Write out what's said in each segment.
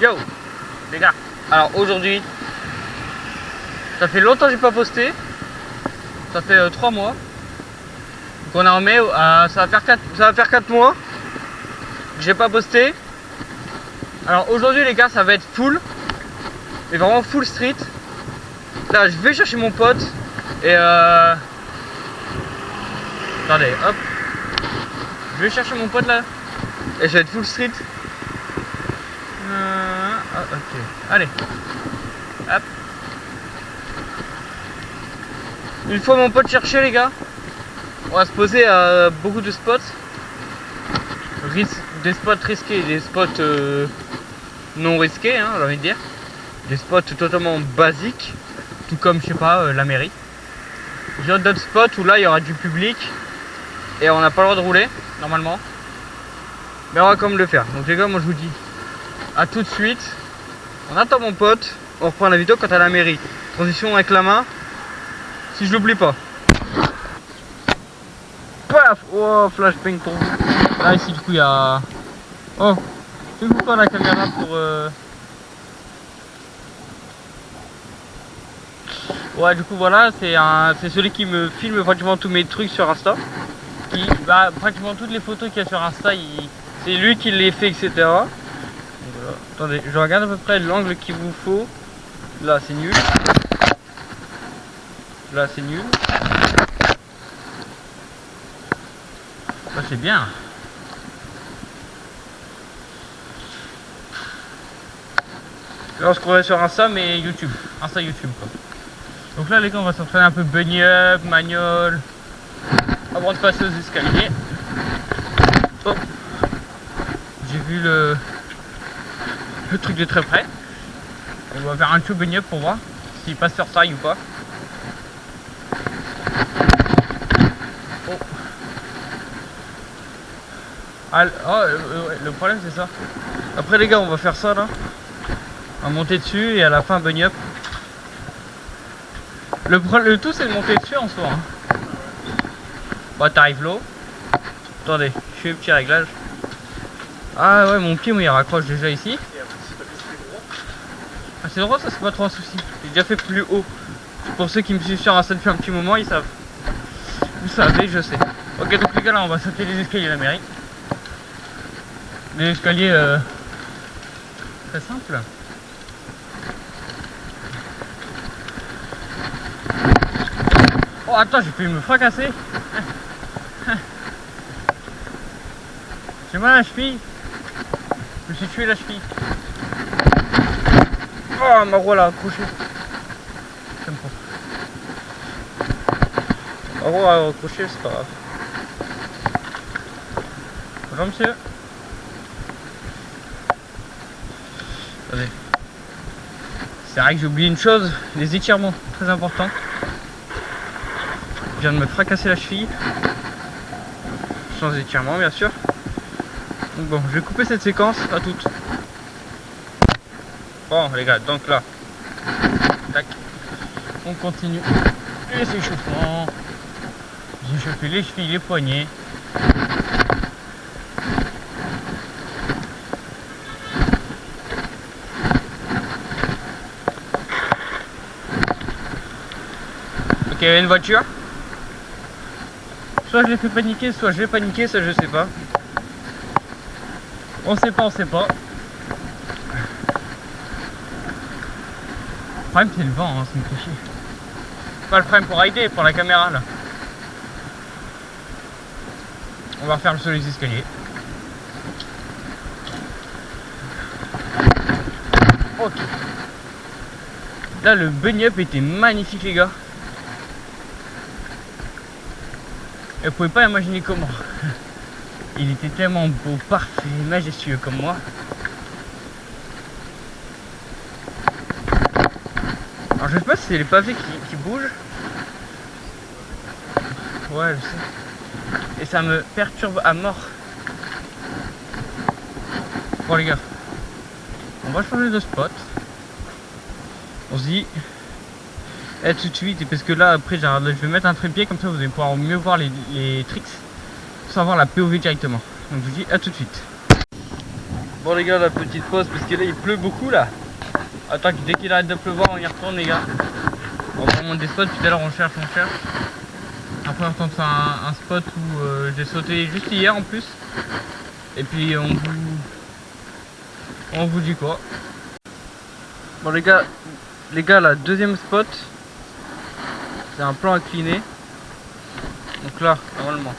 Yo les gars, alors aujourd'hui, ça fait longtemps que j'ai pas posté. Ça fait 3 mois. Donc on est en mai, ça va faire 4 mois que j'ai pas posté. Alors aujourd'hui les gars, ça va être full. Mais vraiment full street. Là je vais chercher mon pote. Et attendez, hop. Je vais chercher mon pote là. Et ça va être full street. Ok, allez. Hop. Une fois mon pote cherché les gars, on va se poser à beaucoup de spots. Des spots risqués, des spots non risqués, hein, j'ai envie de dire. Des spots totalement basiques, tout comme je sais pas, la mairie. Il y a d'autres spots où là il y aura du public et on n'a pas le droit de rouler normalement. Mais on va quand même le faire. Donc les gars, moi je vous dis à tout de suite. On attend mon pote, on reprend la vidéo quand à la mairie. Transition avec la main. Si je l'oublie pas. Paf. Oh, flashbang pour vous. Là ici du coup il y a... Oh, fais-vous pas la caméra pour... Ouais, du coup voilà, c'est celui qui me filme pratiquement tous mes trucs sur Insta. Pratiquement toutes les photos qu'il y a sur Insta, c'est lui qui les fait, etc. Donc, voilà. Attendez, je regarde à peu près l'angle qu'il vous faut. Là c'est nul. Là c'est nul. Là c'est bien. Là on se croirait sur Insta mais YouTube. Insta YouTube quoi. Donc là les gars on va s'entraîner un peu bunny up, manual. Avant de passer aux escaliers. Oh. J'ai vu le truc de très près. On va faire un show bunny up pour voir s'il passe sur taille ou pas. Oh. Le problème c'est ça. Après les gars on va faire ça là. On va monter dessus et à la fin bunny up. Le tout c'est de monter dessus en soi. Hein. Bah t'arrives là. Attendez, je fais un petit réglage. Ah ouais, mon pied il raccroche déjà ici. Ah c'est droit, ça c'est pas trop un souci. J'ai déjà fait plus haut. Pour ceux qui me suivent sur Insta depuis un petit moment, ils savent. Vous savez, je sais. Ok, donc les gars là on va sauter les escaliers de la mairie. Des escaliers très simples. Oh attends, j'ai failli me fracasser. J'ai mal à la cheville. Je me suis tué la cheville. Oh ma roue là, accrochée. J'aime pas. Ma roue à accrocher, c'est pas grave. Bonjour monsieur. Attendez. C'est vrai que j'ai oublié une chose, les étirements, très important. Je viens de me fracasser la cheville. Sans étirement bien sûr. Donc bon, je vais couper cette séquence, à toutes. Bon les gars, donc là, tac, on continue les échauffements. J'ai chauffé les chevilles, les poignets. Ok, il y a une voiture. Soit je l'ai fait paniquer, soit je vais paniquer, ça je sais pas. On sait pas, on sait pas. Le problème c'est le vent, hein, ça me fait chier. Pas le problème pour rider, pour la caméra là. On va refaire le sur les escaliers. Ok. Là le bunny up était magnifique les gars. Et vous pouvez pas imaginer comment. Il était tellement beau, parfait, majestueux comme moi. Alors je sais pas si c'est les pavés qui bougent. Ouais je sais. Et ça me perturbe à mort. Bon les gars, on va changer de spot. On se dit tout de suite, parce que là après je vais mettre un trépied, comme ça vous allez pouvoir mieux voir les tricks, sans avoir la POV directement. Donc je vous dis à tout de suite. Bon les gars, la petite pause parce que là il pleut beaucoup là. Attends, dès qu'il arrête de pleuvoir on y retourne les gars. On va prendre des spots, tout à l'heure on cherche. Après on tombe sur un spot où j'ai sauté juste hier en plus. Et puis on vous dit quoi. Bon les gars, la deuxième spot, c'est un plan incliné. Donc là, normalement.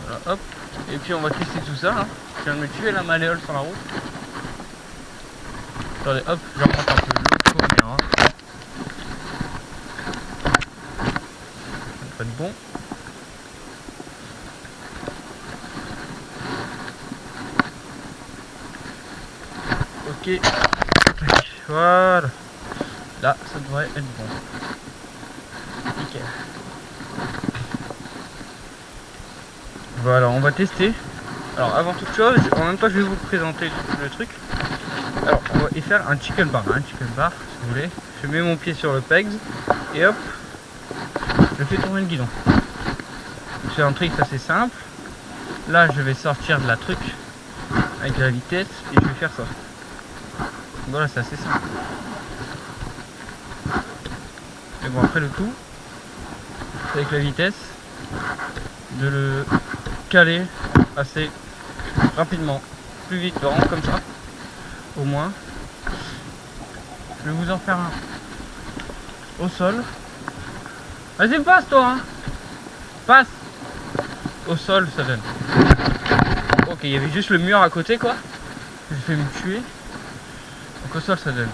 Voilà, hop. Et puis on va tester tout ça. Hein. Je viens de me tuer la malléole sur la route. Attendez, hop, je remonte un peu l'autre caméra. Ça devrait être bon. Ok. Voilà. Là, ça devrait être bon. Nickel. Voilà, on va tester. Alors avant toute chose, en même temps je vais vous présenter le truc. Alors on va y faire un chicken bar, si vous voulez. Je mets mon pied sur le pegs et hop, je fais tourner le guidon. C'est un truc assez simple. Là je vais sortir de la truc avec la vitesse et je vais faire ça. Voilà, c'est assez simple. Et bon, après le tout, c'est avec la vitesse de le caler assez rapidement, plus vite, le rendre comme ça, au moins. Je vais vous en faire un au sol. Vas-y, passe toi, hein. Passe. Au sol, ça donne. Ok, il y avait juste le mur à côté, quoi. J'ai fait me tuer. Donc au sol, ça donne.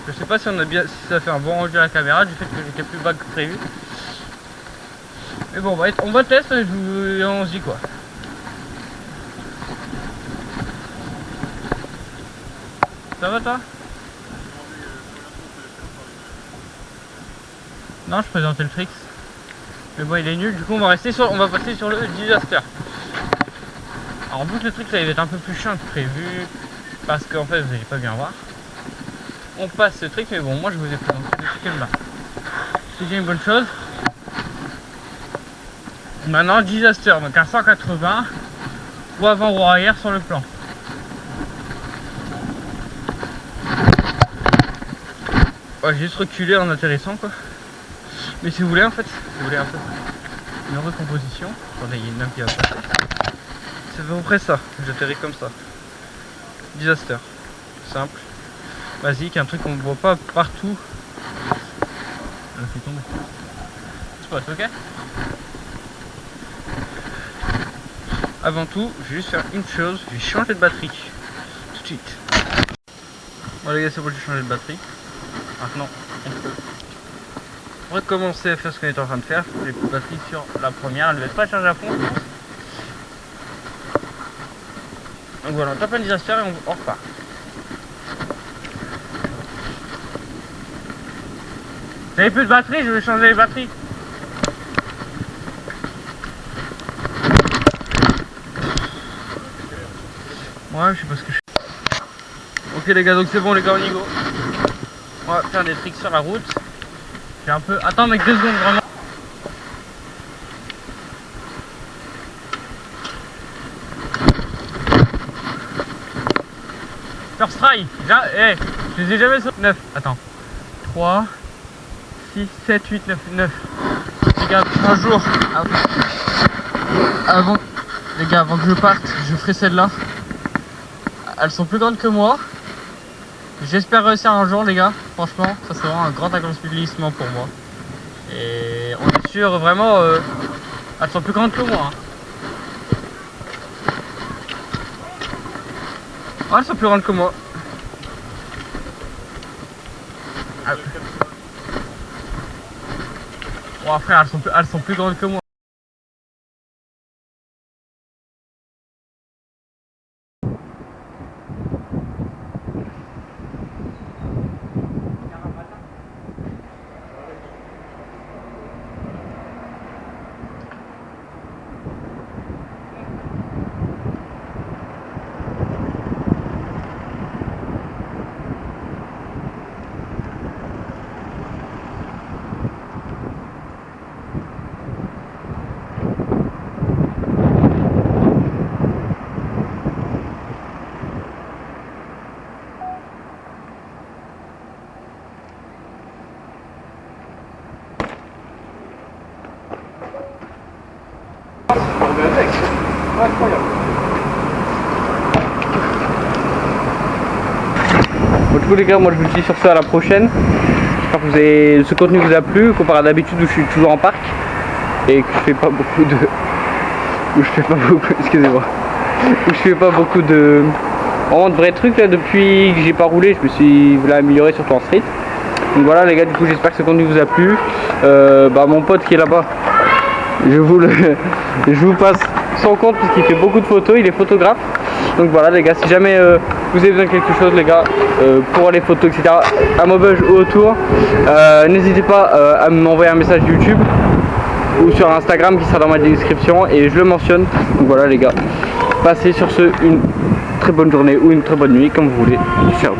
Je sais pas si on a bien, si ça fait un bon rendu à la caméra, du fait que j'étais plus bas que prévu. Mais bon, on va tester et on se dit quoi. Ça va toi? Non, je présentais le tricks. Mais bon, il est nul, du coup on va passer sur le disaster. Alors en plus le truc ça va être un peu plus chiant que prévu. Parce qu'en fait vous n'allez pas bien voir. On passe ce truc, mais bon, moi je vous ai présenté le chicken bar. C'est déjà une bonne chose. Maintenant disaster, donc un 180 ou avant ou arrière sur le plan. Ouais, j'ai juste reculé en atterrissant quoi. Mais si vous voulez en fait, un peu une recomposition, attendez, il y a une lame qui va passer. C'est à peu près ça, j'atterris comme ça. Disaster, simple, basique, un truc qu'on ne voit pas partout. On le fait tomber. Spot, ok. Avant tout, je vais juste faire une chose, je vais changer de batterie. Tout de suite. Bon les gars, c'est bon, j'ai changé de batterie. Maintenant, on peut recommencer à faire ce qu'on est en train de faire. Les batteries sur la première, elle ne va pas charger à fond, je pense. Donc voilà, on tape un disaster et on repart. J'avais plus de batterie, je vais changer les batteries. Ouais, je sais pas ce que je fais. Ok les gars, donc c'est bon les gars, on y go. On va faire des tricks sur la route. J'ai un peu... Attends mec, 2 secondes vraiment. First try. Hey, je les ai jamais sautés. 9. Attends. 3, 6, 7, 8, 9. 9. Les gars, un jour, avant que je parte, je ferai celle-là. Elles sont plus grandes que moi. J'espère réussir un jour les gars. Franchement, ça serait vraiment un grand accomplissement pour moi. Et on est sûr vraiment, elles sont plus grandes que moi. Hein. Ouais, elles sont plus grandes que moi. Ah. Oh frère, elles sont plus grandes que moi. Bon, du coup les gars, moi je vous dis sur ce à la prochaine. J'espère que ce contenu vous a plu, comparé à d'habitude où je suis toujours en parc et que je fais pas beaucoup de... excusez-moi. Où je fais pas beaucoup de... Vraiment de vrais trucs là. Depuis que j'ai pas roulé, je me suis amélioré surtout en street. Donc voilà les gars, du coup j'espère que ce contenu vous a plu. Mon pote qui est là-bas, je vous passe son compte parce qu'il fait beaucoup de photos, il est photographe. Donc voilà les gars, si jamais vous avez besoin de quelque chose les gars, pour les photos etc, à Maubeuge ou autour, n'hésitez pas à m'envoyer un message YouTube ou sur Instagram qui sera dans ma description et je le mentionne. Donc voilà les gars, passez sur ce une très bonne journée ou une très bonne nuit comme vous voulez. Ciao.